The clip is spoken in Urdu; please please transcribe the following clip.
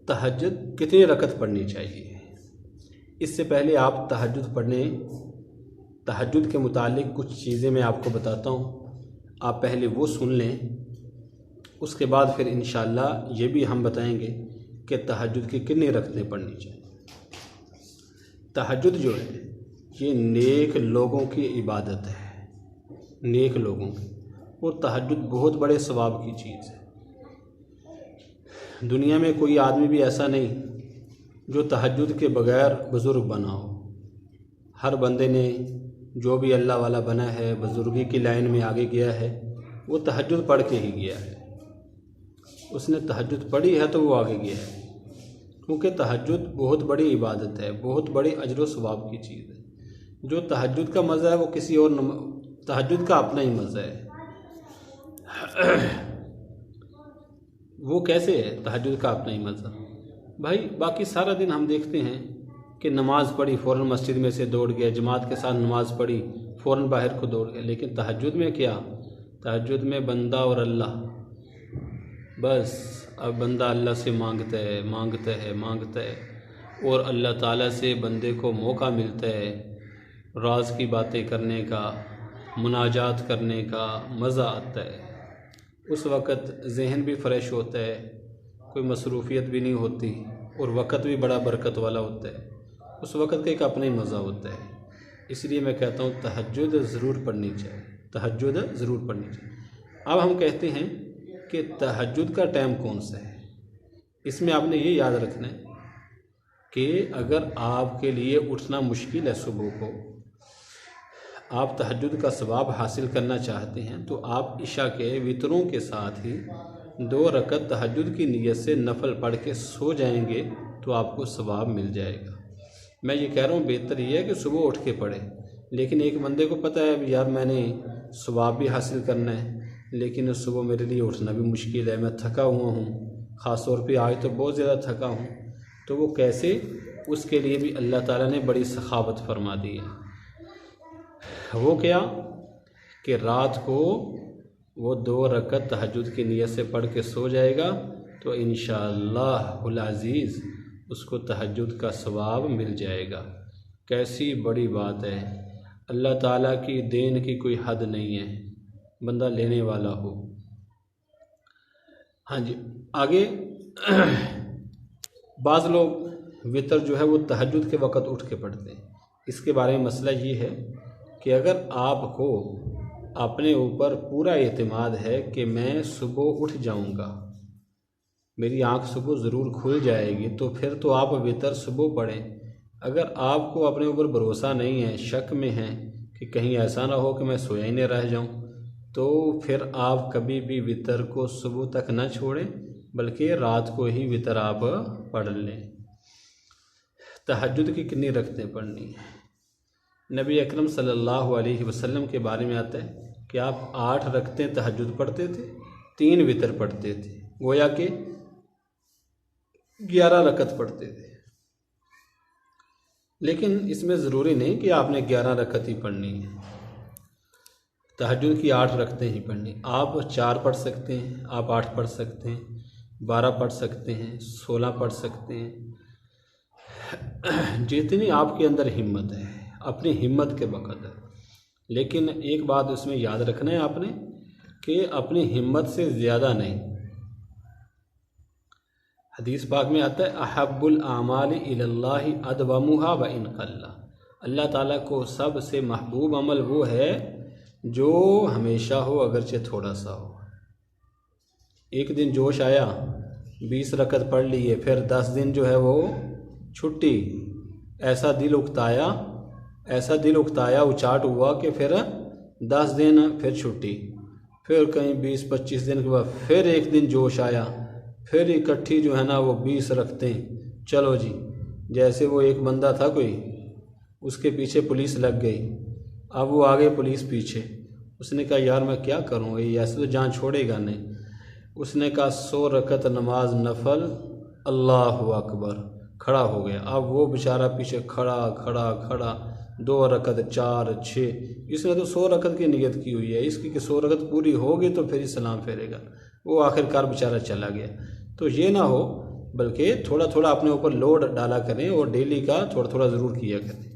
تہجد کتنی رکعت پڑھنی چاہیے؟ اس سے پہلے آپ تہجد کے متعلق کچھ چیزیں میں آپ کو بتاتا ہوں، آپ پہلے وہ سن لیں، اس کے بعد پھر انشاءاللہ یہ بھی ہم بتائیں گے کہ تہجد کی کتنی رکعتیں پڑھنی چاہیے۔ تہجد جو ہے یہ نیک لوگوں کی عبادت ہے، نیک لوگوں کی، اور تہجد بہت بڑے ثواب کی چیز ہے۔ دنیا میں کوئی آدمی بھی ایسا نہیں جو تہجد کے بغیر بزرگ بنا ہو۔ ہر بندے نے جو بھی اللہ والا بنا ہے، بزرگی کی لائن میں آگے گیا ہے، وہ تہجد پڑھ کے ہی گیا ہے۔ اس نے تہجد پڑھی ہے تو وہ آگے گیا ہے، کیونکہ تہجد بہت بڑی عبادت ہے، بہت بڑی اجر و ثواب کی چیز ہے۔ جو تہجد کا مزہ ہے وہ کسی اور تہجد کا اپنا ہی مزہ ہے۔ وہ کیسے ہے تہجد کا اپنا ہی مزہ؟ بھائی باقی سارا دن ہم دیکھتے ہیں کہ نماز پڑھی فوراً مسجد میں سے دوڑ گیا، جماعت کے ساتھ نماز پڑھی فوراً باہر کو دوڑ گیا، لیکن تہجد میں کیا؟ تہجد میں بندہ اور اللہ، بس اب بندہ اللہ سے مانگتا ہے اور اللہ تعالیٰ سے بندے کو موقع ملتا ہے راز کی باتیں کرنے کا، مناجات کرنے کا، مزہ آتا ہے۔ اس وقت ذہن بھی فریش ہوتا ہے، کوئی مصروفیت بھی نہیں ہوتی، اور وقت بھی بڑا برکت والا ہوتا ہے۔ اس وقت کا ایک اپنا ہی مزہ ہوتا ہے۔ اس لیے میں کہتا ہوں تہجد ضرور پڑھنی چاہیے، تہجد ضرور پڑھنی چاہیے۔ اب ہم کہتے ہیں کہ تہجد کا ٹائم کون سا ہے؟ اس میں آپ نے یہ یاد رکھنا ہے کہ اگر آپ کے لیے اٹھنا مشکل ہے صبح کو، آپ تہجد کا ثواب حاصل کرنا چاہتے ہیں، تو آپ عشاء کے وتروں کے ساتھ ہی 2 رکعت تہجد کی نیت سے نفل پڑھ کے سو جائیں گے تو آپ کو ثواب مل جائے گا۔ میں یہ کہہ رہا ہوں بہتر یہ ہے کہ صبح اٹھ کے پڑھیں، لیکن ایک بندے کو پتہ ہے یار میں نے ثواب بھی حاصل کرنا ہے، لیکن صبح میرے لیے اٹھنا بھی مشکل ہے، میں تھکا ہوا ہوں، خاص طور پہ آج تو بہت زیادہ تھکا ہوں، تو وہ کیسے؟ اس کے لیے بھی اللہ تعالیٰ نے بڑی سخاوت فرما دی ہے۔ وہ کیا کہ رات کو وہ 2 رکعت تہجد کی نیت سے پڑھ کے سو جائے گا تو انشاءاللہ العزیز اس کو تہجد کا ثواب مل جائے گا۔ کیسی بڑی بات ہے، اللہ تعالیٰ کی دین کی کوئی حد نہیں ہے، بندہ لینے والا ہو۔ ہاں جی، آگے بعض لوگ وتر جو ہے وہ تہجد کے وقت اٹھ کے پڑھتے ہیں۔ اس کے بارے میں مسئلہ یہ ہے کہ اگر آپ کو اپنے اوپر پورا اعتماد ہے کہ میں صبح اٹھ جاؤں گا، میری آنکھ صبح ضرور کھل جائے گی، تو پھر تو آپ وتر صبح پڑھیں۔ اگر آپ کو اپنے اوپر بھروسہ نہیں ہے، شک میں ہیں کہ کہیں ایسا نہ ہو کہ میں سویا ہی نہ رہ جاؤں، تو پھر آپ کبھی بھی وتر کو صبح تک نہ چھوڑیں، بلکہ رات کو ہی وتر آپ پڑھ لیں۔ تہجد کی کتنی رکعتیں پڑھنی ہیں؟ نبی اکرم صلی اللہ علیہ وسلم کے بارے میں آتا ہے کہ آپ 8 رکعتیں تہجد پڑھتے تھے، 3 وتر پڑھتے تھے، گویا کہ 11 رکعت پڑھتے تھے۔ لیکن اس میں ضروری نہیں کہ آپ نے 11 رکعت ہی پڑھنی ہے، تہجد کی 8 رکعتیں ہی پڑھنی۔ آپ 4 پڑھ سکتے ہیں، آپ 8 پڑھ سکتے ہیں، 12 پڑھ سکتے ہیں، 16 پڑھ سکتے ہیں، جتنی آپ کے اندر ہمت ہے، اپنی ہمت کے بقدر۔ لیکن ایک بات اس میں یاد رکھنا ہے آپ نے کہ اپنی ہمت سے زیادہ نہیں۔ حدیث پاک میں آتا ہے احب الاعمال الی اللہ ادومها وان قل، اللہ تعالیٰ کو سب سے محبوب عمل وہ ہے جو ہمیشہ ہو اگرچہ تھوڑا سا ہو۔ ایک دن جوش آیا 20 رکعت پڑھ لیے، پھر 10 دن جو ہے وہ چھٹی، ایسا دل اکتایا اچاٹ ہوا کہ پھر 10 دن پھر چھٹی، پھر کہیں 20-25 دن کے بعد پھر ایک دن جوش آیا، پھر اکٹھی جو ہے نا وہ 20 رکعتیں، چلو جی، جیسے وہ ایک بندہ تھا کوئی، اس کے پیچھے پولیس لگ گئی، اب وہ آگے پولیس پیچھے، اس نے کہا یار میں کیا کروں، یہ ایسے تو جان چھوڑے گا نہیں۔ اس نے کہا 100 رکعت نماز نفل، اللہ اکبر، کھڑا ہو گیا۔ اب وہ بیچارہ پیچھے کھڑا 2 رکعت 4 6، اس نے تو 100 رکعت کی نیت کی ہوئی ہے، اس کی کہ 100 رکعت پوری ہوگی تو پھر ہی سلام پھیرے گا، وہ آخر کار بیچارہ چلا گیا۔ تو یہ نہ ہو بلکہ تھوڑا تھوڑا اپنے اوپر لوڈ ڈالا کریں اور ڈیلی کا تھوڑا تھوڑا ضرور کیا کریں۔